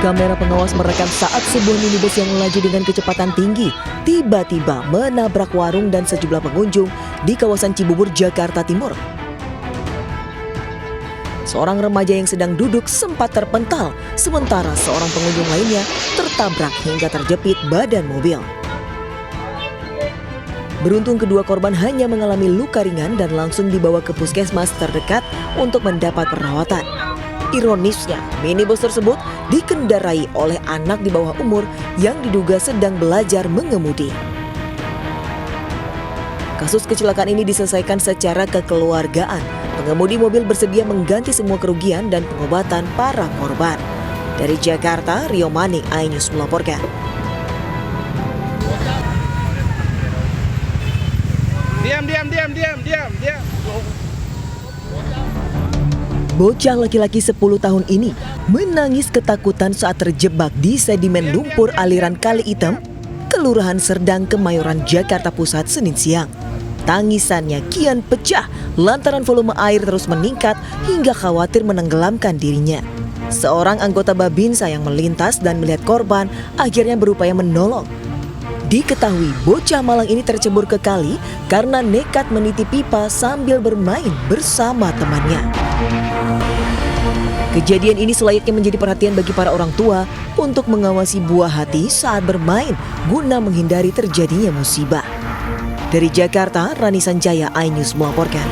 kamera pengawas merekam saat sebuah minibus yang melaju dengan kecepatan tinggi tiba-tiba menabrak warung dan sejumlah pengunjung di kawasan Cibubur, Jakarta Timur. Seorang remaja yang sedang duduk sempat terpental, sementara seorang pengunjung lainnya tertabrak hingga terjepit badan mobil. Beruntung kedua korban hanya mengalami luka ringan dan langsung dibawa ke puskesmas terdekat untuk mendapat perawatan. Ironisnya, minibus tersebut dikendarai oleh anak di bawah umur yang diduga sedang belajar mengemudi. Kasus kecelakaan ini diselesaikan secara kekeluargaan. Pengemudi mobil bersedia mengganti semua kerugian dan pengobatan para korban. Dari Jakarta, Rio Manik, iNews melaporkan. Diam. Bocah laki-laki 10 tahun ini menangis ketakutan saat terjebak di sedimen lumpur aliran Kali Item, Kelurahan Serdang, Kemayoran, Jakarta Pusat, Senin siang. Tangisannya kian pecah lantaran volume air terus meningkat hingga khawatir menenggelamkan dirinya. Seorang anggota Babinsa yang melintas dan melihat korban akhirnya berupaya menolong. Diketahui bocah malang ini tercebur ke kali karena nekat meniti pipa sambil bermain bersama temannya. Kejadian ini selayaknya menjadi perhatian bagi para orang tua untuk mengawasi buah hati saat bermain guna menghindari terjadinya musibah. Dari Jakarta, Rani Sanjaya, iNews melaporkan.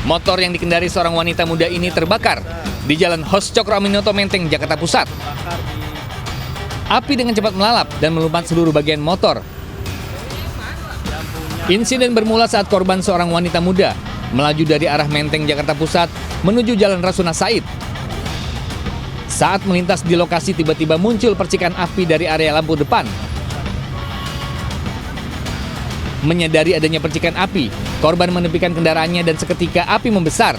Motor yang dikendari seorang wanita muda ini terbakar di Jalan Hos Cokro Aminoto, Menteng, Jakarta Pusat. Api dengan cepat melalap dan melumpat seluruh bagian motor. Insiden bermula saat korban seorang wanita muda melaju dari arah Menteng, Jakarta Pusat menuju Jalan Rasuna Said. Saat melintas di lokasi tiba-tiba muncul percikan api dari area lampu depan. Menyadari adanya percikan api, korban menepikan kendaraannya dan seketika api membesar.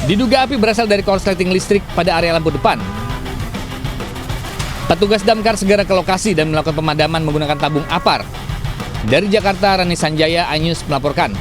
Diduga api berasal dari korsleting listrik pada area lampu depan. Petugas damkar segera ke lokasi dan melakukan pemadaman menggunakan tabung apar. Dari Jakarta, Rani Sanjaya, iNews melaporkan.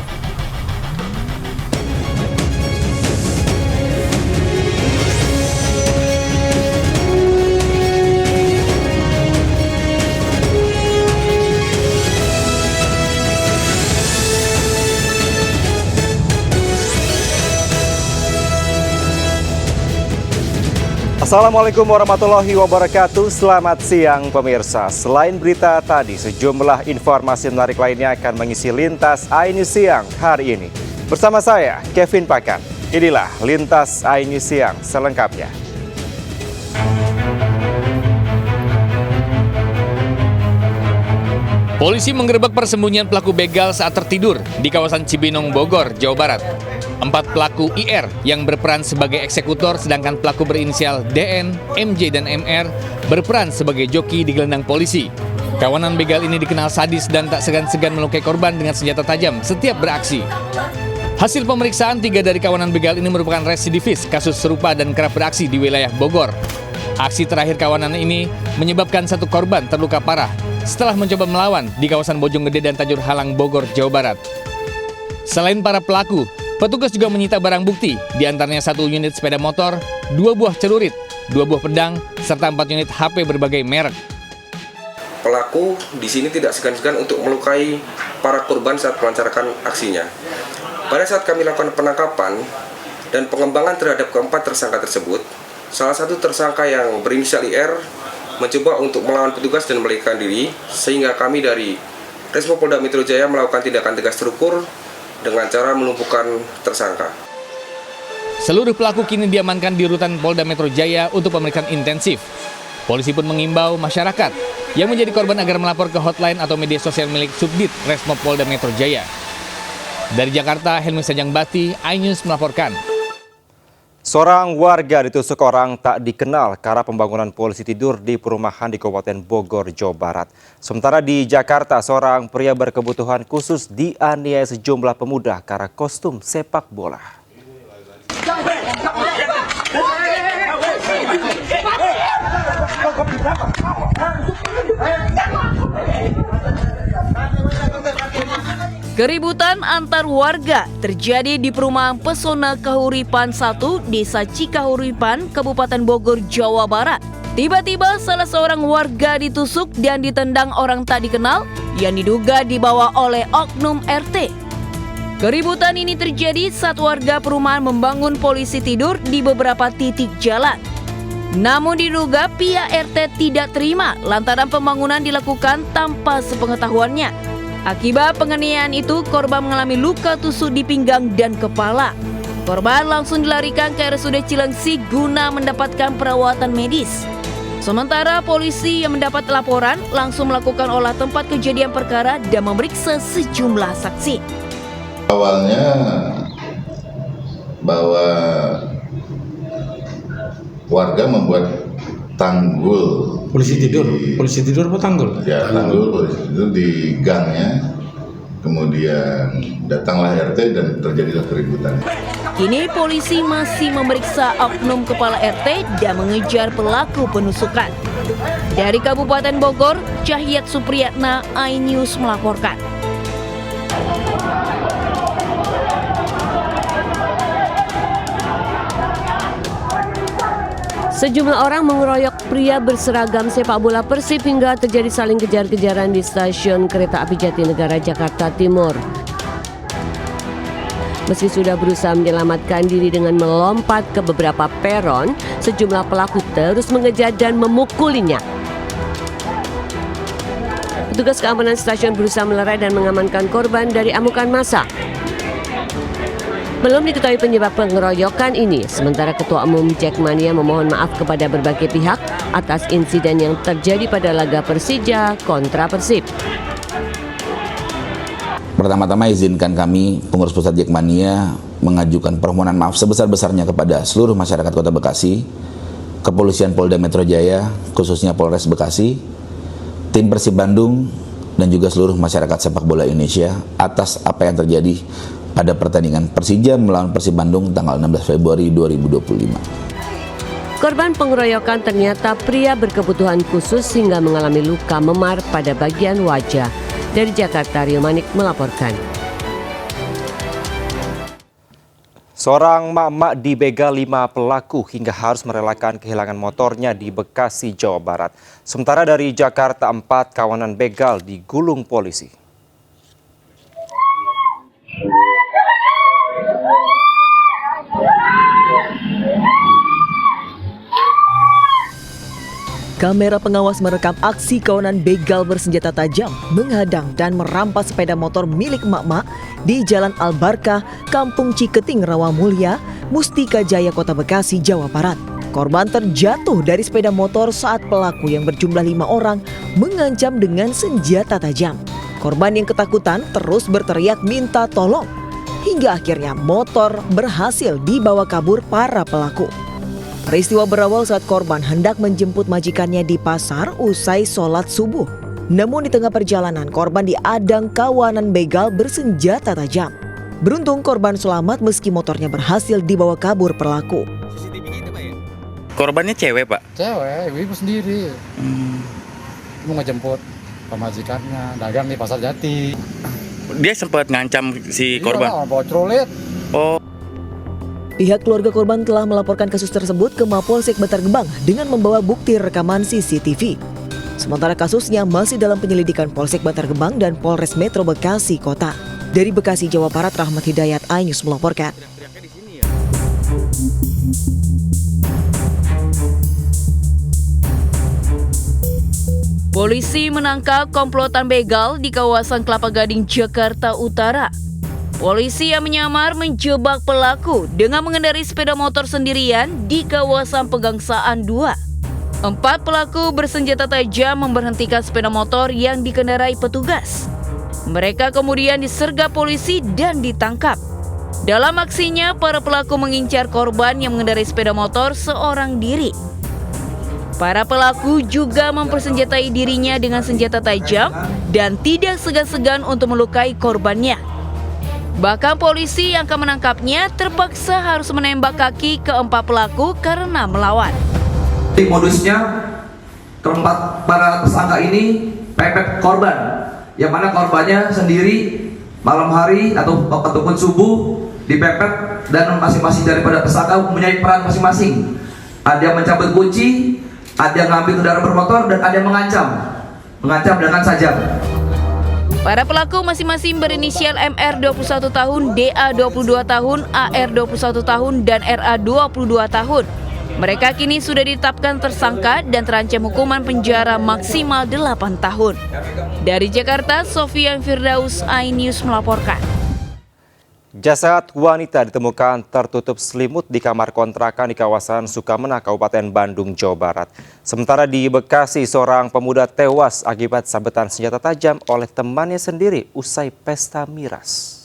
Assalamualaikum warahmatullahi wabarakatuh. Selamat siang pemirsa. Selain berita tadi, sejumlah informasi menarik lainnya akan mengisi Lintas iNews Siang hari ini. Bersama saya, Kevin Pakan. Inilah Lintas iNews Siang selengkapnya. Polisi menggerebek persembunyian pelaku begal saat tertidur di kawasan Cibinong, Bogor, Jawa Barat. 4 pelaku IR yang berperan sebagai eksekutor, sedangkan pelaku berinisial DN, MJ, dan MR berperan sebagai joki digelandang polisi. Kawanan begal ini dikenal sadis dan tak segan-segan melukai korban dengan senjata tajam setiap beraksi. Hasil pemeriksaan, 3 dari kawanan begal ini merupakan residivis kasus serupa dan kerap beraksi di wilayah Bogor. Aksi terakhir kawanan ini menyebabkan 1 korban terluka parah setelah mencoba melawan di kawasan Bojonggede dan Tajur Halang, Bogor, Jawa Barat. Selain para pelaku, petugas juga menyita barang bukti, diantaranya 1 unit sepeda motor, 2 buah celurit, 2 buah pedang, serta 4 unit HP berbagai merek. Pelaku di sini tidak segan-segan untuk melukai para korban saat melancarkan aksinya. Pada saat kami lakukan penangkapan dan pengembangan terhadap keempat tersangka tersebut, salah satu tersangka yang berinisial IR mencoba untuk melawan petugas dan melarikan diri, sehingga kami dari Resmo Polda Metro Jaya melakukan tindakan tegas terukur dengan cara melumpuhkan tersangka. Seluruh pelaku kini diamankan di rutan Polda Metro Jaya untuk pemeriksaan intensif. Polisi pun mengimbau masyarakat yang menjadi korban agar melapor ke hotline atau media sosial milik Subdit Resmo Polda Metro Jaya. Dari Jakarta, Helmi Sajangbati, iNews melaporkan. Seorang warga ditusuk orang tak dikenal karena pembangunan polisi tidur di perumahan di Kabupaten Bogor, Jawa Barat. Sementara di Jakarta, seorang pria berkebutuhan khusus dianiaya sejumlah pemuda karena kostum sepak bola. Keributan antar warga terjadi di perumahan Pesona Kahuripan 1, Desa Cikahuripan, Kabupaten Bogor, Jawa Barat. Tiba-tiba salah seorang warga ditusuk dan ditendang orang tak dikenal yang diduga dibawa oleh oknum RT. Keributan ini terjadi saat warga perumahan membangun polisi tidur di beberapa titik jalan. Namun diduga pihak RT tidak terima lantaran pembangunan dilakukan tanpa sepengetahuannya. Akibat penganiayaan itu, korban mengalami luka tusuk di pinggang dan kepala. Korban langsung dilarikan ke RSUD Cilengsi guna mendapatkan perawatan medis. Sementara polisi yang mendapat laporan langsung melakukan olah tempat kejadian perkara dan memeriksa sejumlah saksi. Awalnya bahwa warga membuat tanggul. Polisi tidur apa tanggul? Ya, tanggul polisi tidur di gangnya. Kemudian datanglah RT dan terjadilah keributan. Kini polisi masih memeriksa oknum kepala RT dan mengejar pelaku penusukan. Dari Kabupaten Bogor, Cahyat Supriyatna, iNews melaporkan. Sejumlah orang mengeroyok pria berseragam sepak bola Persib hingga terjadi saling kejar-kejaran di stasiun kereta api Jatinegara, Jakarta Timur. Meski sudah berusaha menyelamatkan diri dengan melompat ke beberapa peron, sejumlah pelaku terus mengejar dan memukulinya. Petugas keamanan stasiun berusaha melerai dan mengamankan korban dari amukan massa. Belum diketahui penyebab pengeroyokan ini, sementara Ketua Umum Jackmania memohon maaf kepada berbagai pihak atas insiden yang terjadi pada laga Persija kontra Persib. Pertama-tama izinkan kami, pengurus pusat Jackmania, mengajukan permohonan maaf sebesar-besarnya kepada seluruh masyarakat Kota Bekasi, Kepolisian Polda Metro Jaya, khususnya Polres Bekasi, tim Persib Bandung, dan juga seluruh masyarakat sepak bola Indonesia atas apa yang terjadi pada pertandingan Persija melawan Persib Bandung tanggal 16 Februari 2025. Korban pengeroyokan ternyata pria berkebutuhan khusus hingga mengalami luka memar pada bagian wajah. Dari Jakarta, Rio Manik melaporkan. Seorang mak-mak dibegal 5 pelaku hingga harus merelakan kehilangan motornya di Bekasi, Jawa Barat. Sementara dari Jakarta, 4 kawanan begal digulung polisi. Kamera pengawas merekam aksi kawanan begal bersenjata tajam menghadang dan merampas sepeda motor milik emak-emak di Jalan Al-Barkah, Kampung Ciketing, Rawamulya, Mustika Jaya, Kota Bekasi, Jawa Barat. Korban terjatuh dari sepeda motor saat pelaku yang berjumlah 5 orang mengancam dengan senjata tajam. Korban yang ketakutan terus berteriak minta tolong, hingga akhirnya motor berhasil dibawa kabur para pelaku. Peristiwa berawal saat korban hendak menjemput majikannya di pasar usai sholat subuh. Namun di tengah perjalanan, korban diadang kawanan begal bersenjata tajam. Beruntung korban selamat meski motornya berhasil dibawa kabur pelaku. Korbannya cewek, Pak? Cewek, ibu sendiri. Mau ngejemput pemajikannya, dagang di Pasar Jati. Dia sempat ngancam si korban? Iya, bawa celurit. Oh. Pihak keluarga korban telah melaporkan kasus tersebut ke Mapolsek Bantar Gebang dengan membawa bukti rekaman CCTV. Sementara kasusnya masih dalam penyelidikan Polsek Bantar Gebang dan Polres Metro Bekasi Kota. Dari Bekasi, Jawa Barat, Rahmat Hidayat, iNews melaporkan. Polisi menangkap komplotan begal di kawasan Kelapa Gading, Jakarta Utara. Polisi yang menyamar menjebak pelaku dengan mengendarai sepeda motor sendirian di kawasan Pegangsaan 2. 4 pelaku bersenjata tajam memberhentikan sepeda motor yang dikendarai petugas. Mereka kemudian disergap polisi dan ditangkap. Dalam aksinya, para pelaku mengincar korban yang mengendarai sepeda motor seorang diri. Para pelaku juga mempersenjatai dirinya dengan senjata tajam dan tidak segan-segan untuk melukai korbannya. Bahkan polisi yang akan menangkapnya terpaksa harus menembak kaki ke-4 pelaku karena melawan. Modusnya keempat para tersangka ini pepet korban, yang mana korbannya sendiri malam hari ataupun subuh dipepet, dan masing-masing daripada tersangka mempunyai peran masing-masing. Ada yang mencabut kunci, ada yang ngambil kendaraan bermotor, dan ada yang mengancam dengan sajam. Para pelaku masing-masing berinisial MR 21 tahun, DA 22 tahun, AR 21 tahun, dan RA 22 tahun. Mereka kini sudah ditetapkan tersangka dan terancam hukuman penjara maksimal 8 tahun. Dari Jakarta, Sofian Firdaus, iNews melaporkan. Jasad wanita ditemukan tertutup selimut di kamar kontrakan di kawasan Sukamena, Kabupaten Bandung, Jawa Barat. Sementara di Bekasi, seorang pemuda tewas akibat sabetan senjata tajam oleh temannya sendiri usai pesta miras.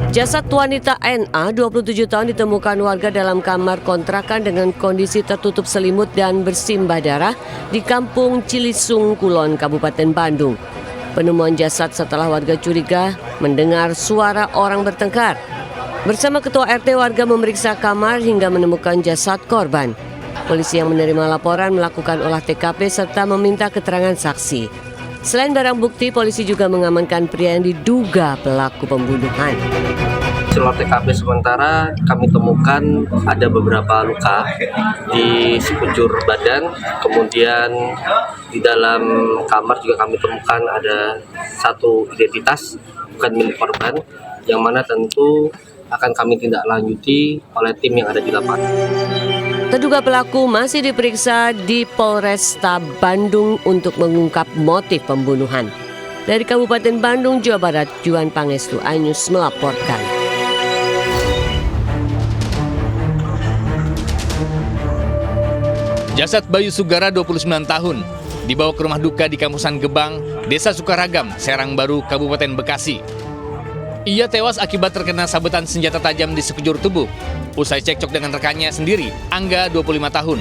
Jasad wanita NA, 27 tahun, ditemukan warga dalam kamar kontrakan dengan kondisi tertutup selimut dan bersimbah darah di Kampung Cilisung, Kulon, Kabupaten Bandung. Penemuan jasad setelah warga curiga mendengar suara orang bertengkar. Bersama Ketua RT, warga memeriksa kamar hingga menemukan jasad korban. Polisi yang menerima laporan melakukan olah TKP serta meminta keterangan saksi. Selain barang bukti, polisi juga mengamankan pria yang diduga pelaku pembunuhan. Setelah TKP sementara kami temukan ada beberapa luka di sekujur badan, kemudian di dalam kamar juga kami temukan ada satu identitas bukan milik korban, yang mana tentu akan kami tindak lanjuti oleh tim yang ada di lapangan. Terduga pelaku masih diperiksa di Polresta Bandung untuk mengungkap motif pembunuhan. Dari Kabupaten Bandung, Jawa Barat, Juan Pangestu, iNews melaporkan. Jasad Bayu Sugara, 29 tahun, dibawa ke rumah duka di Kampusan Gebang, Desa Sukaragam, Serang Baru, Kabupaten Bekasi. Ia tewas akibat terkena sabetan senjata tajam di sekujur tubuh. Usai cekcok dengan rekannya sendiri, Angga, 25 tahun.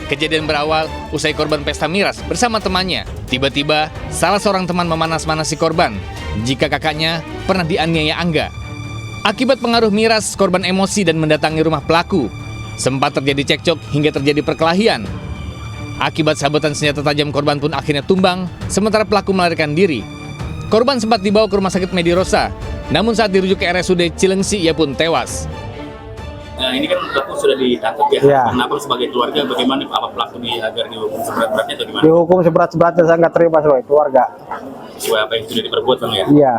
Kejadian berawal usai korban pesta miras bersama temannya. Tiba-tiba, salah seorang teman memanas-manasi korban jika kakaknya pernah dianiaya Angga. Akibat pengaruh miras, korban emosi dan mendatangi rumah pelaku. Sempat terjadi cekcok hingga terjadi perkelahian. Akibat sabetan senjata tajam, korban pun akhirnya tumbang, sementara pelaku melarikan diri. Korban sempat dibawa ke Rumah Sakit Medirosa, namun saat dirujuk ke RSUD Cilengsi, ia pun tewas. Nah, ini kan pelaku sudah ditangkap ya. Kenapa sebagai keluarga, bagaimana apa pelaku agar dihukum seberat-beratnya atau gimana? Dihukum seberat-beratnya, saya nggak terima sebagai keluarga. Sesuai apa yang sudah diperbuat, Bang ya? Iya.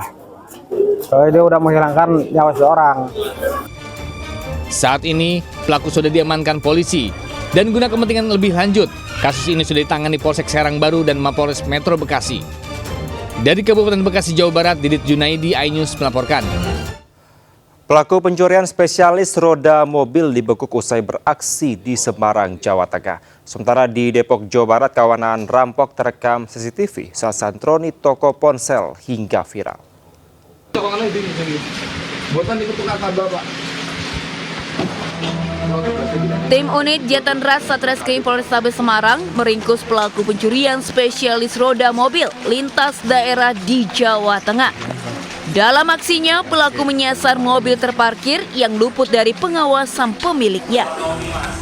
Soalnya dia udah menghilangkan nyawa seseorang. Saat ini, pelaku sudah diamankan polisi. Dan guna kepentingan lebih lanjut, kasus ini sudah ditangani Polsek Serang Baru dan Mapolres Metro Bekasi. Dari Kabupaten Bekasi, Jawa Barat, Didit Junaidi, iNews melaporkan. Pelaku pencurian spesialis roda mobil dibekuk usai beraksi di Semarang, Jawa Tengah. Sementara di Depok, Jawa Barat, kawanan rampok terekam CCTV saat santroni toko ponsel hingga viral. Tim unit Jatanras Satreskrim Polrestabes Semarang meringkus pelaku pencurian spesialis roda mobil lintas daerah di Jawa Tengah. Dalam aksinya, pelaku menyasar mobil terparkir yang luput dari pengawasan pemiliknya.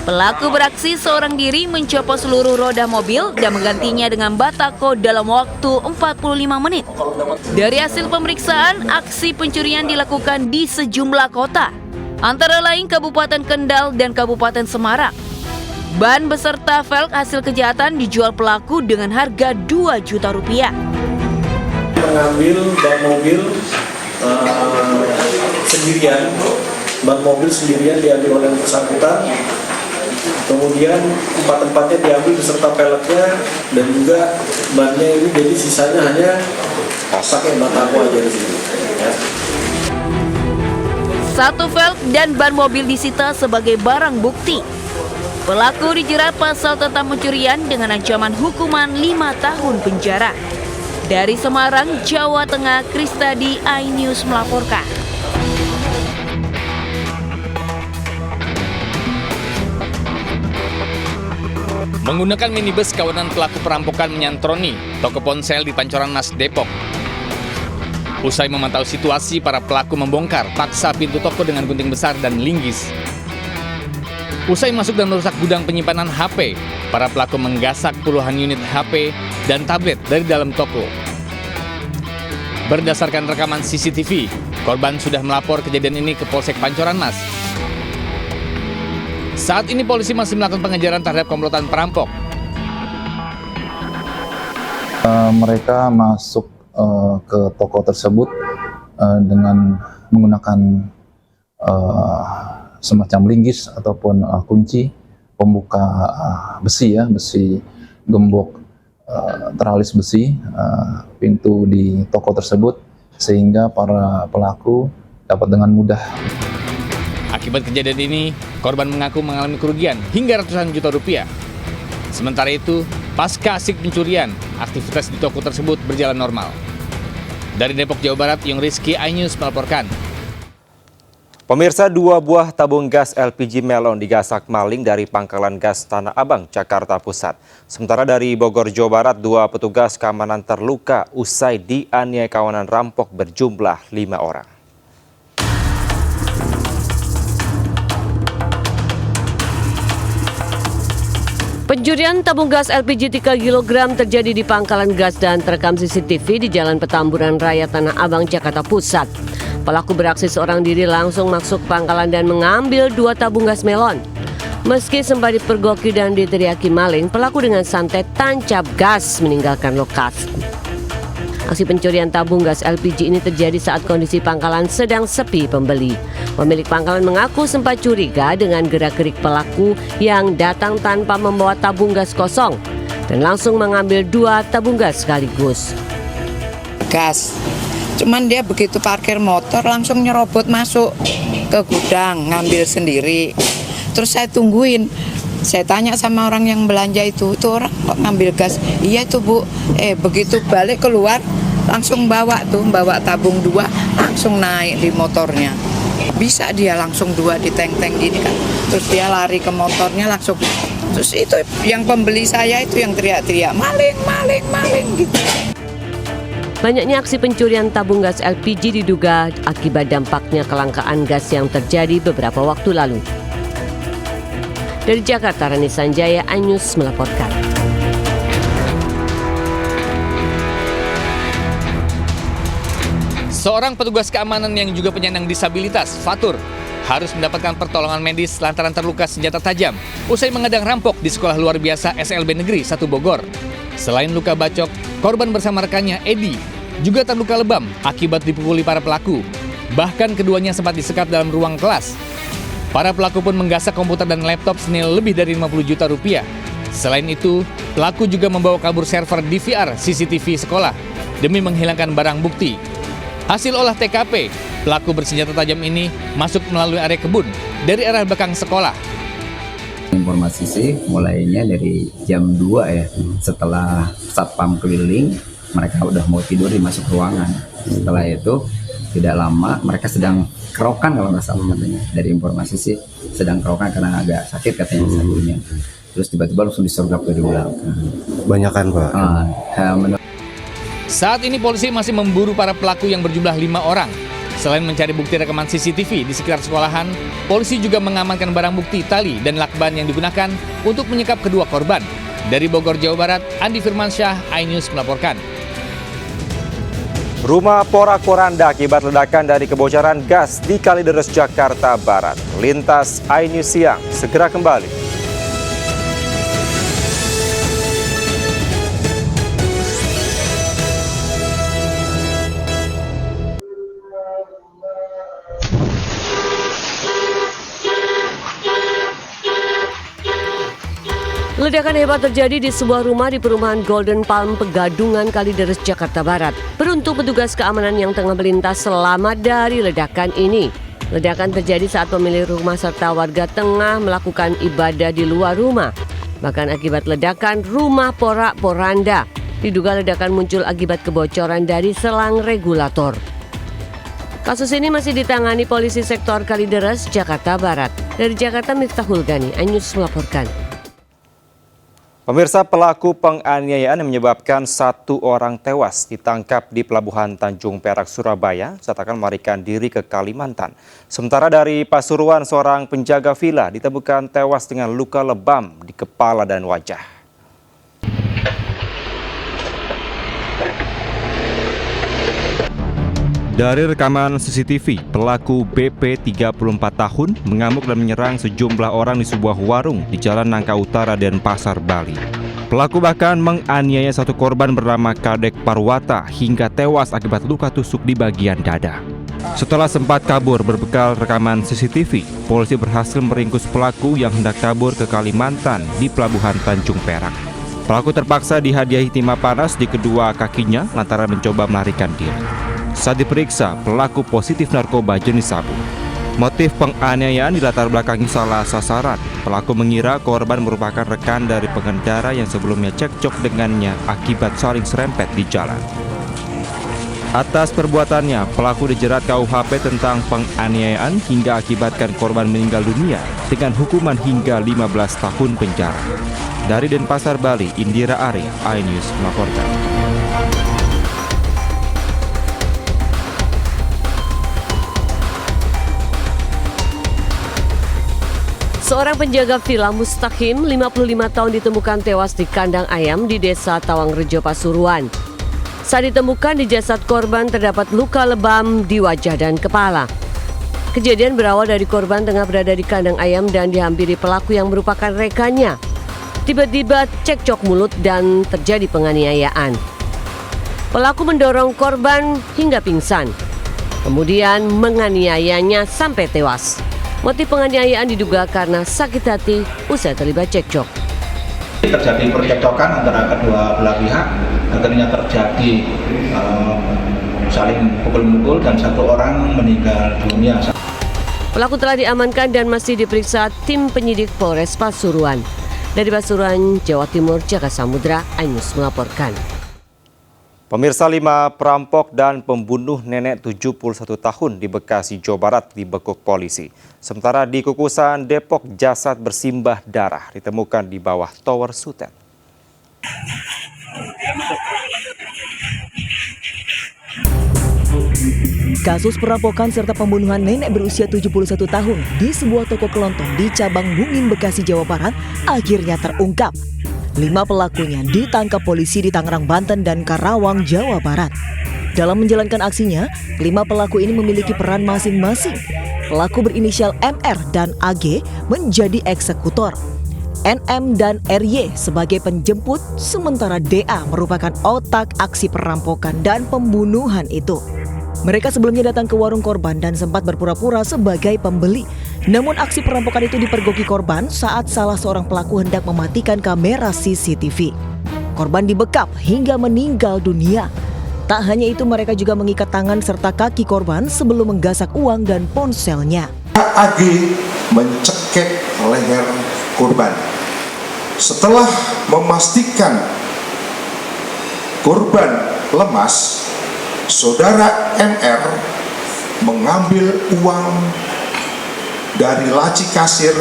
Pelaku beraksi seorang diri mencopot seluruh roda mobil dan menggantinya dengan batako dalam waktu 45 menit. Dari hasil pemeriksaan, aksi pencurian dilakukan di sejumlah kota, antara lain Kabupaten Kendal dan Kabupaten Semarang. Ban beserta velg hasil kejahatan dijual pelaku dengan harga Rp2 juta. Mengambil ban mobil sendirian, ban mobil sendirian diambil oleh bersangkutan. Kemudian tempat-tempatnya diambil beserta velgnya dan juga bannya ini, jadi sisanya hanya pakai batako aja di sini. Ya. Satu velg dan ban mobil disita sebagai barang bukti. Pelaku dijerat pasal tentang pencurian dengan ancaman hukuman 5 tahun penjara. Dari Semarang, Jawa Tengah, Kristadi, iNews melaporkan. Menggunakan minibus, kawanan pelaku perampokan menyantroni toko ponsel di Pancoran Mas, Depok. Usai memantau situasi, para pelaku membongkar paksa pintu toko dengan gunting besar dan linggis. Usai masuk dan merusak gudang penyimpanan HP, para pelaku menggasak puluhan unit HP dan tablet dari dalam toko. Berdasarkan rekaman CCTV, korban sudah melapor kejadian ini ke Polsek Pancoran Mas. Saat ini polisi masih melakukan pengejaran terhadap komplotan perampok. Mereka masuk ke toko tersebut dengan menggunakan semacam linggis ataupun kunci pembuka besi gembok teralis besi pintu di toko tersebut sehingga para pelaku dapat dengan mudah. Akibat kejadian ini, korban mengaku mengalami kerugian hingga ratusan juta rupiah. Sementara itu, pasca aksi pencurian, aktivitas di toko tersebut berjalan normal. Dari Depok, Jawa Barat, Yung Rizky, iNews melaporkan. Pemirsa, 2 buah tabung gas LPG melon digasak maling dari Pangkalan Gas Tanah Abang, Jakarta Pusat. Sementara dari Bogor, Jawa Barat, 2 petugas keamanan terluka usai dianiaya kawanan rampok berjumlah 5 orang. Pencurian tabung gas LPG 3 kg terjadi di Pangkalan Gas dan terekam CCTV di Jalan Petamburan Raya Tanah Abang, Jakarta Pusat. Pelaku beraksi seorang diri langsung masuk pangkalan dan mengambil 2 tabung gas melon. Meski sempat dipergoki dan diteriaki maling, pelaku dengan santai tancap gas meninggalkan lokasi. Aksi pencurian tabung gas LPG ini terjadi saat kondisi pangkalan sedang sepi pembeli. Pemilik pangkalan mengaku sempat curiga dengan gerak-gerik pelaku yang datang tanpa membawa tabung gas kosong dan langsung mengambil 2 tabung gas sekaligus. Gas. Cuman dia begitu parkir motor langsung nyerobot masuk ke gudang, ngambil sendiri. Terus saya tungguin, saya tanya sama orang yang belanja itu orang kok ngambil gas? Iya tuh Bu, begitu balik keluar langsung bawa tabung 2, langsung naik di motornya. Bisa dia langsung 2 di tank-tank gini kan. Terus dia lari ke motornya langsung. Terus itu yang pembeli saya itu yang teriak-teriak, maling gitu. Banyaknya aksi pencurian tabung gas LPG diduga akibat dampaknya kelangkaan gas yang terjadi beberapa waktu lalu. Dari Jakarta, Rani Sanjaya, iNews melaporkan. Seorang petugas keamanan yang juga penyandang disabilitas, Fatur, harus mendapatkan pertolongan medis lantaran terluka senjata tajam usai menghadang rampok di Sekolah Luar Biasa SLB Negeri 1 Bogor. Selain luka bacok, korban bersama rekannya Edi juga terluka lebam akibat dipukuli para pelaku. Bahkan keduanya sempat disekap dalam ruang kelas. Para pelaku pun menggasak komputer dan laptop senilai lebih dari 50 juta rupiah. Selain itu, pelaku juga membawa kabur server DVR CCTV sekolah demi menghilangkan barang bukti. Hasil olah TKP, pelaku bersenjata tajam ini masuk melalui area kebun dari arah belakang sekolah. Informasi sih mulainya dari jam 2 ya, setelah satpam keliling mereka udah mau tidur di masuk ruangan. Setelah itu tidak lama mereka sedang kerokan kalau nggak salah katanya. Dari informasi sih sedang kerokan karena agak sakit katanya satunya. Terus tiba-tiba langsung disergap dari belakang. Banyakan Pak. Saat ini polisi masih memburu para pelaku yang berjumlah 5 orang. Selain mencari bukti rekaman CCTV di sekitar sekolahan, polisi juga mengamankan barang bukti tali dan lakban yang digunakan untuk menyekap kedua korban. Dari Bogor, Jawa Barat, Andi Firmansyah, iNews melaporkan. Rumah porak-poranda akibat ledakan dari kebocoran gas di Kalideres, Jakarta Barat. Lintas iNews Siang, segera kembali. Ledakan hebat terjadi di sebuah rumah di perumahan Golden Palm, Pegadungan, Kalideres, Jakarta Barat. Beruntung petugas keamanan yang tengah melintas selamat dari ledakan ini. Ledakan terjadi saat pemilik rumah serta warga tengah melakukan ibadah di luar rumah. Bahkan akibat ledakan, rumah porak-poranda. Diduga ledakan muncul akibat kebocoran dari selang regulator. Kasus ini masih ditangani polisi sektor Kalideres, Jakarta Barat. Dari Jakarta, Miftahul Gani, iNews melaporkan. Pemirsa, pelaku penganiayaan yang menyebabkan 1 orang tewas ditangkap di Pelabuhan Tanjung Perak, Surabaya saat akan melarikan diri ke Kalimantan. Sementara dari Pasuruan, seorang penjaga villa ditemukan tewas dengan luka lebam di kepala dan wajah. Dari rekaman CCTV, pelaku BP 34 tahun mengamuk dan menyerang sejumlah orang di sebuah warung di Jalan Nangka Utara, Denpasar, Bali. Pelaku bahkan menganiaya satu korban bernama Kadek Parwata hingga tewas akibat luka tusuk di bagian dada. Setelah sempat kabur berbekal rekaman CCTV, polisi berhasil meringkus pelaku yang hendak kabur ke Kalimantan di Pelabuhan Tanjung Perak. Pelaku terpaksa dihadiahi timah panas di kedua kakinya lantaran mencoba melarikan diri. Saat diperiksa, pelaku positif narkoba jenis sabu. Motif penganiayaan dilatar belakangi salah sasaran. Pelaku mengira korban merupakan rekan dari pengendara yang sebelumnya cekcok dengannya akibat saling serempet di jalan. Atas perbuatannya, pelaku dijerat KUHP tentang penganiayaan hingga akibatkan korban meninggal dunia dengan hukuman hingga 15 tahun penjara. Dari Denpasar, Bali, Indira Ari, iNews melaporkan. Seorang penjaga villa Mustaqim, 55 tahun ditemukan tewas di kandang ayam di Desa Tawangrejo, Pasuruan. Saat ditemukan di jasad korban terdapat luka lebam di wajah dan kepala. Kejadian berawal dari korban tengah berada di kandang ayam dan dihampiri pelaku yang merupakan rekannya. Tiba-tiba cekcok mulut dan terjadi penganiayaan. Pelaku mendorong korban hingga pingsan, kemudian menganiayanya sampai tewas. Motif penganiayaan diduga karena sakit hati usai terlibat cekcok. Terjadi percekcokan antara kedua belah pihak, akhirnya terjadi saling pukul-mukul dan 1 orang meninggal dunia. Pelaku telah diamankan dan masih diperiksa tim penyidik Polres Pasuruan. Dari Pasuruan, Jawa Timur, Jaka Samudra, iNews melaporkan. Pemirsa, 5 perampok dan pembunuh nenek 71 tahun di Bekasi, Jawa Barat dibekuk polisi. Sementara di Kukusan, Depok, jasad bersimbah darah ditemukan di bawah tower sutet. Kasus perampokan serta pembunuhan nenek berusia 71 tahun di sebuah toko kelontong di cabang Bungin, Bekasi, Jawa Barat akhirnya terungkap. 5 pelakunya ditangkap polisi di Tangerang, Banten, dan Karawang, Jawa Barat. Dalam menjalankan aksinya, 5 pelaku ini memiliki peran masing-masing. Pelaku berinisial MR dan AG menjadi eksekutor. NM dan RY sebagai penjemput, sementara DA merupakan otak aksi perampokan dan pembunuhan itu. Mereka sebelumnya datang ke warung korban dan sempat berpura-pura sebagai pembeli. Namun aksi perampokan itu dipergoki korban saat salah seorang pelaku hendak mematikan kamera CCTV. Korban dibekap hingga meninggal dunia. Tak hanya itu, mereka juga mengikat tangan serta kaki korban sebelum menggasak uang dan ponselnya. AG mencekik leher korban. Setelah memastikan korban lemas, saudara MR mengambil uang dari laci kasir.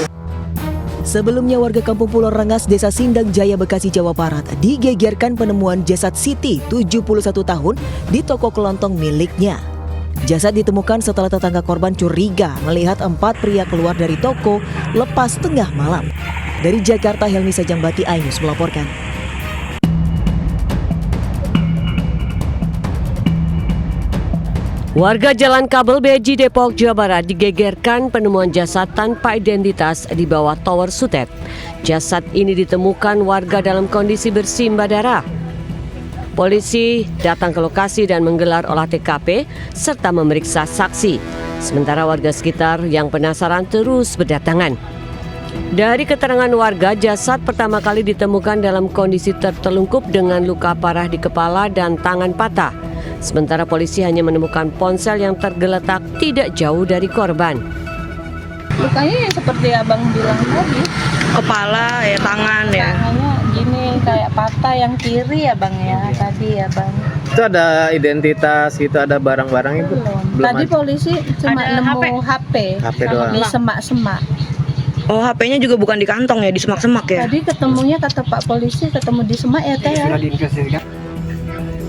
Sebelumnya warga Kampung Pulau Rengas, Desa Sindang Jaya, Bekasi, Jawa Barat digegerkan penemuan jasad Siti, 71 tahun, di toko kelontong miliknya. Jasad ditemukan setelah tetangga korban curiga melihat 4 pria keluar dari toko lepas tengah malam. Dari Jakarta, Helmi Sajangbati, iNews melaporkan. Warga Jalan Kabel Beji, Depok, Jawa Barat digegerkan penemuan jasad tanpa identitas di bawah tower sutet. Jasad ini ditemukan warga dalam kondisi bersimbah darah. Polisi datang ke lokasi dan menggelar olah TKP serta memeriksa saksi. Sementara warga sekitar yang penasaran terus berdatangan. Dari keterangan warga, jasad pertama kali ditemukan dalam kondisi tertelungkup dengan luka parah di kepala dan tangan patah. Sementara polisi hanya menemukan ponsel yang tergeletak tidak jauh dari korban. Lukanya yang seperti abang bilang tadi. Kepala ya, tangan ya. Tangannya gini kayak patah yang kiri ya bang ya, tadi ya bang. Itu ada identitas gitu, ada barang-barang itu? Belum tadi ada. Polisi cuma nemu HP doang. di semak-semak. Oh, HP-nya juga bukan di kantong ya, di semak-semak ya? Tadi ketemunya kata Pak Polisi ketemu di semak ya Teh ya.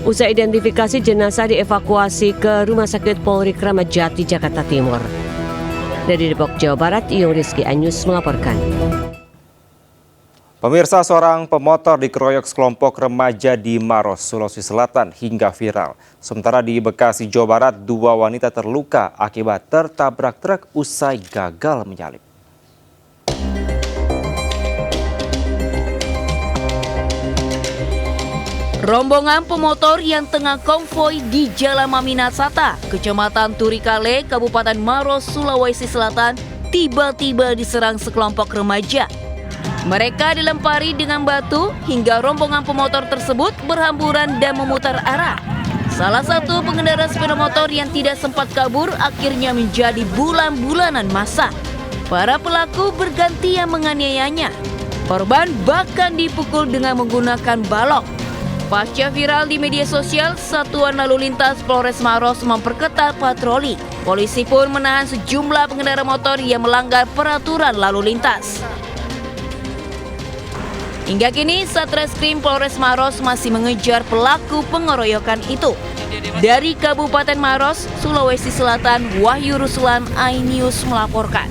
Usai identifikasi, jenazah dievakuasi ke Rumah Sakit Polri Kramat Jati, Jakarta Timur. Dari Depok, Jawa Barat, Iyung Rizky Anyus melaporkan. Pemirsa, seorang pemotor dikeroyok sekelompok remaja di Maros, Sulawesi Selatan hingga viral. Sementara di Bekasi, Jawa Barat, 2 wanita terluka akibat tertabrak truk usai gagal menyalip. Rombongan pemotor yang tengah konvoi di Jalan Maminasata, Kecamatan Turikale, Kabupaten Maros, Sulawesi Selatan, tiba-tiba diserang sekelompok remaja. Mereka dilempari dengan batu hingga rombongan pemotor tersebut berhamburan dan memutar arah. Salah satu pengendara sepeda motor yang tidak sempat kabur akhirnya menjadi bulan-bulanan massa. Para pelaku bergantian menganiayanya. Korban bahkan dipukul dengan menggunakan balok. Pasca viral di media sosial, Satuan Lalu Lintas Polres Maros memperketat patroli. Polisi pun menahan sejumlah pengendara motor yang melanggar peraturan lalu lintas. Hingga kini, Satreskrim Polres Maros masih mengejar pelaku pengeroyokan itu. Dari Kabupaten Maros, Sulawesi Selatan, Wahyu Ruslan, iNews melaporkan.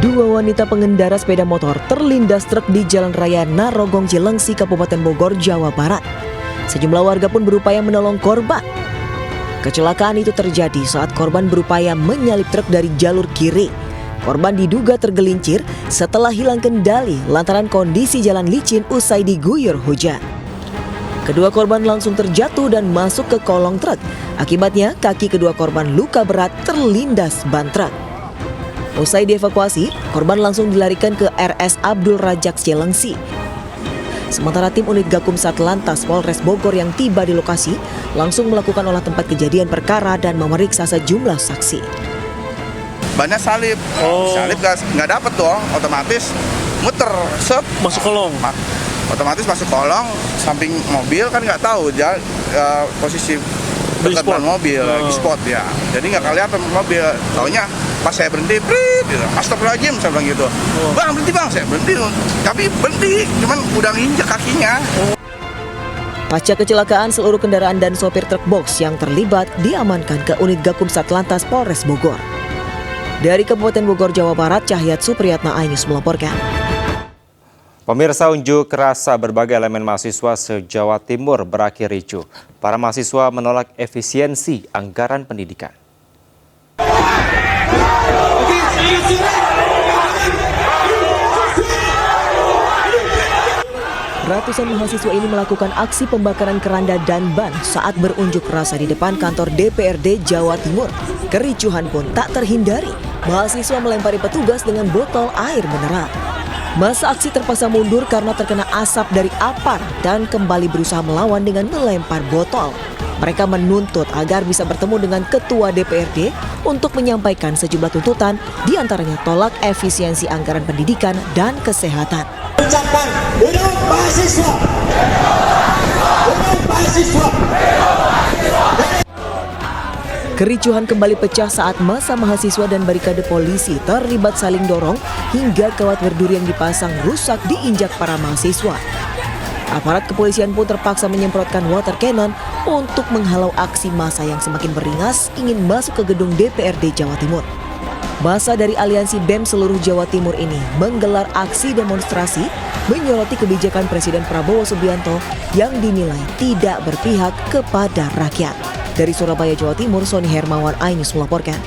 Dua wanita pengendara sepeda motor terlindas truk di Jalan Raya Narogong Cilengsi, Kabupaten Bogor, Jawa Barat. Sejumlah warga pun berupaya menolong korban. Kecelakaan itu terjadi saat korban berupaya menyalip truk dari jalur kiri. Korban diduga tergelincir setelah hilang kendali lantaran kondisi jalan licin usai diguyur hujan. Kedua korban langsung terjatuh dan masuk ke kolong truk. Akibatnya kaki kedua korban luka berat terlindas ban truk. Usai dievakuasi, korban langsung dilarikan ke RS Abdul Rajak Cilengsi. Sementara tim unit Gakum Satlantas Polres Bogor yang tiba di lokasi langsung melakukan olah tempat kejadian perkara dan memeriksa sejumlah saksi. Bannya salib, salib nggak dapet dong, otomatis muter, masuk kolong. Otomatis masuk kolong, samping mobil kan nggak tahu dia posisi dekat ban mobil, lagi spot ya. Jadi nggak kelihatan mobil, taunya pas saya berhenti, gitu. Astagfirullahaladzim, saya bilang gitu. Bang, berhenti bang, saya berhenti. Tapi berhenti, cuman udah nginjek kakinya. Pasca kecelakaan, seluruh kendaraan dan sopir truk box yang terlibat diamankan ke unit Gakum Satlantas Polres Bogor. Dari Kabupaten Bogor, Jawa Barat, Cahyat Supriyatna, iNews melaporkan. Pemirsa, unjuk rasa berbagai elemen mahasiswa se-Jawa Timur berakhir ricuh. Para mahasiswa menolak efisiensi anggaran pendidikan. Ratusan mahasiswa ini melakukan aksi pembakaran keranda dan ban saat berunjuk rasa di depan kantor DPRD Jawa Timur. Kericuhan pun tak terhindari. Mahasiswa melempari petugas dengan botol air mineral. Masa aksi terpaksa mundur karena terkena asap dari apar dan kembali berusaha melawan dengan melempar botol. Mereka menuntut agar bisa bertemu dengan Ketua DPRD untuk menyampaikan sejumlah tuntutan, diantaranya tolak efisiensi anggaran pendidikan dan kesehatan. Ucapkan hidup mahasiswa! Hidup mahasiswa! Kericuhan kembali pecah saat massa mahasiswa dan barikade polisi terlibat saling dorong hingga kawat berduri yang dipasang rusak diinjak para mahasiswa. Aparat kepolisian pun terpaksa menyemprotkan water cannon untuk menghalau aksi massa yang semakin beringas ingin masuk ke gedung DPRD Jawa Timur. Massa dari Aliansi BEM seluruh Jawa Timur ini menggelar aksi demonstrasi menyoroti kebijakan Presiden Prabowo Subianto yang dinilai tidak berpihak kepada rakyat. Dari Surabaya, Jawa Timur, Sony Hermawan, iNews melaporkan.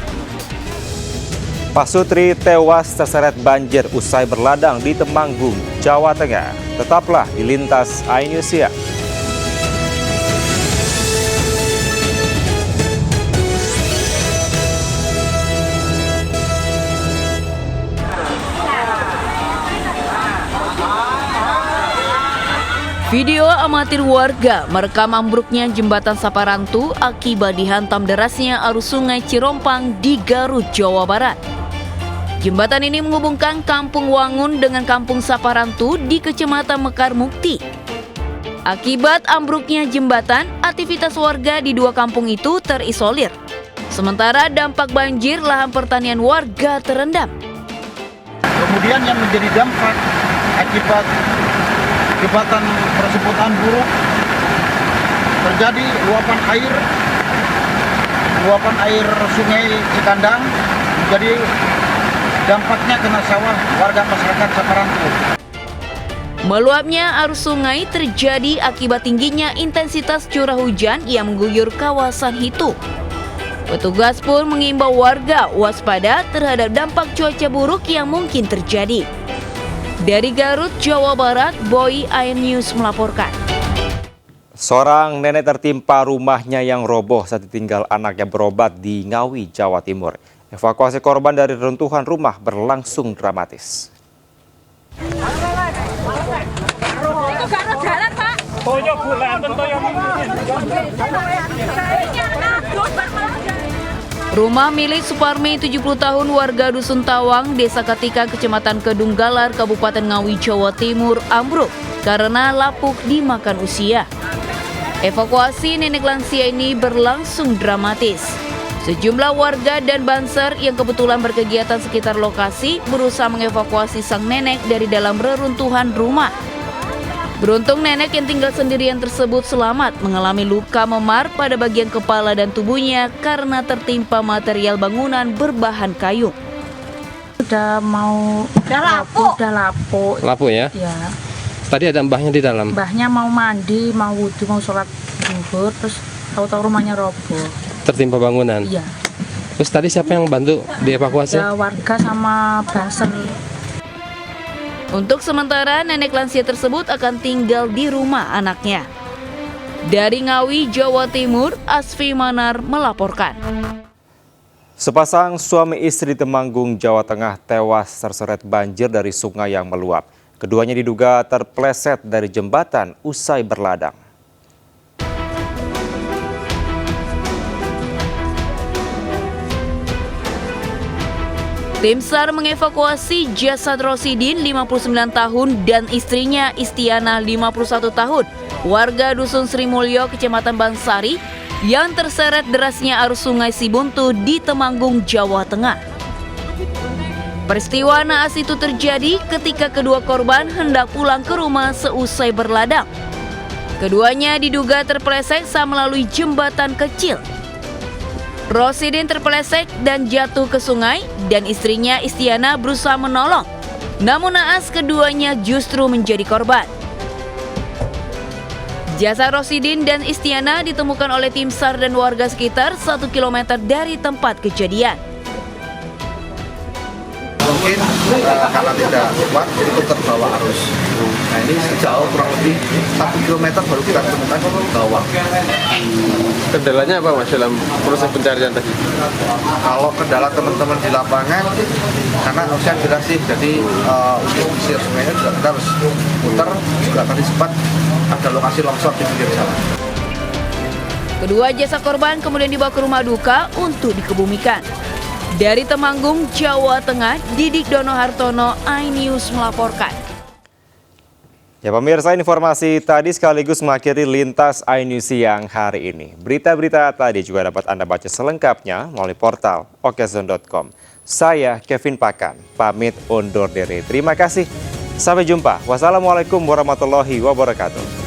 Pasutri tewas terseret banjir usai berladang di Temanggung, Jawa Tengah. Tetaplah di Lintas iNews Siang. Video amatir warga merekam ambruknya jembatan Saparantu akibat dihantam derasnya arus sungai Cirompang di Garut, Jawa Barat. Jembatan ini menghubungkan Kampung Wangun dengan Kampung Saparantu di Kecamatan Mekar Mukti. Akibat ambruknya jembatan, aktivitas warga di dua kampung itu terisolir. Sementara dampak banjir lahan pertanian warga terendam. Kemudian yang menjadi dampak akibat jembatan perseputan buruk terjadi luapan air sungai Cikandang, jadi dampaknya kena sawah warga masyarakat Saparantu. Meluapnya arus sungai terjadi akibat tingginya intensitas curah hujan yang mengguyur kawasan itu. Petugas pun mengimbau warga waspada terhadap dampak cuaca buruk yang mungkin terjadi. Dari Garut, Jawa Barat, Boy Air News melaporkan. Seorang nenek tertimpa rumahnya yang roboh saat ditinggal anaknya berobat di Ngawi, Jawa Timur. Evakuasi korban dari reruntuhan rumah berlangsung dramatis. Rumah milik Suparmi, 70 tahun, warga Dusun Tawang, Desa Katika, Kecamatan Kedung Galar, Kabupaten Ngawi, Jawa Timur, ambruk karena lapuk dimakan usia. Evakuasi nenek lansia ini berlangsung dramatis. Sejumlah warga dan banser yang kebetulan berkegiatan sekitar lokasi berusaha mengevakuasi sang nenek dari dalam reruntuhan rumah. Beruntung nenek yang tinggal sendirian tersebut selamat, mengalami luka memar pada bagian kepala dan tubuhnya karena tertimpa material bangunan berbahan kayu. Udah lapuk. Lapuk ya? Ya. Tadi ada mbahnya di dalam. Mbahnya mau mandi, mau wudhu, mau sholat zuhur, terus tahu-tahu rumahnya roboh. Tertimpa bangunan. Iya. Terus tadi siapa yang bantu dievakuasi? Ya, warga sama banser. Untuk sementara, nenek lansia tersebut akan tinggal di rumah anaknya. Dari Ngawi, Jawa Timur, Asfi Manar melaporkan. Sepasang suami istri di Temanggung, Jawa Tengah tewas terseret banjir dari sungai yang meluap. Keduanya diduga terpleset dari jembatan usai berladang. Tim SAR mengevakuasi jasad Rosidin, 59 tahun, dan istrinya Istiana, 51 tahun, warga Dusun Sri Mulyo, Kecamatan Bansari, yang terseret derasnya arus sungai Sibuntu di Temanggung, Jawa Tengah. Peristiwa naas itu terjadi ketika kedua korban hendak pulang ke rumah seusai berladang. Keduanya diduga terpeleset saat melalui jembatan kecil. Rosidin terpeleset dan jatuh ke sungai, dan istrinya Istiana berusaha menolong. Namun naas keduanya justru menjadi korban. Jasad Rosidin dan Istiana ditemukan oleh tim SAR dan warga sekitar 1 km dari tempat kejadian. Mungkin karena tidak kuat itu terbawa arus. Nah ini sejauh kurang lebih 1 km baru kita temukan bawah. Kendalanya apa Mas dalam proses pencarian tadi? Kalau kendala teman-teman di lapangan, karena usia jelas sih, jadi untuk pesisir sungainya juga kita harus putar, juga tadi sempat ada lokasi longsor di pinggir jalan. Kedua jasad korban kemudian dibawa ke rumah duka untuk dikebumikan. Dari Temanggung, Jawa Tengah, Didik Dono Hartono, iNews melaporkan. Ya pemirsa, informasi tadi sekaligus mengakhiri Lintas iNews siang hari ini. Berita-berita tadi juga dapat Anda baca selengkapnya melalui portal okezone.com. Saya Kevin Pakan, pamit undur diri. Terima kasih, sampai jumpa. Wassalamualaikum warahmatullahi wabarakatuh.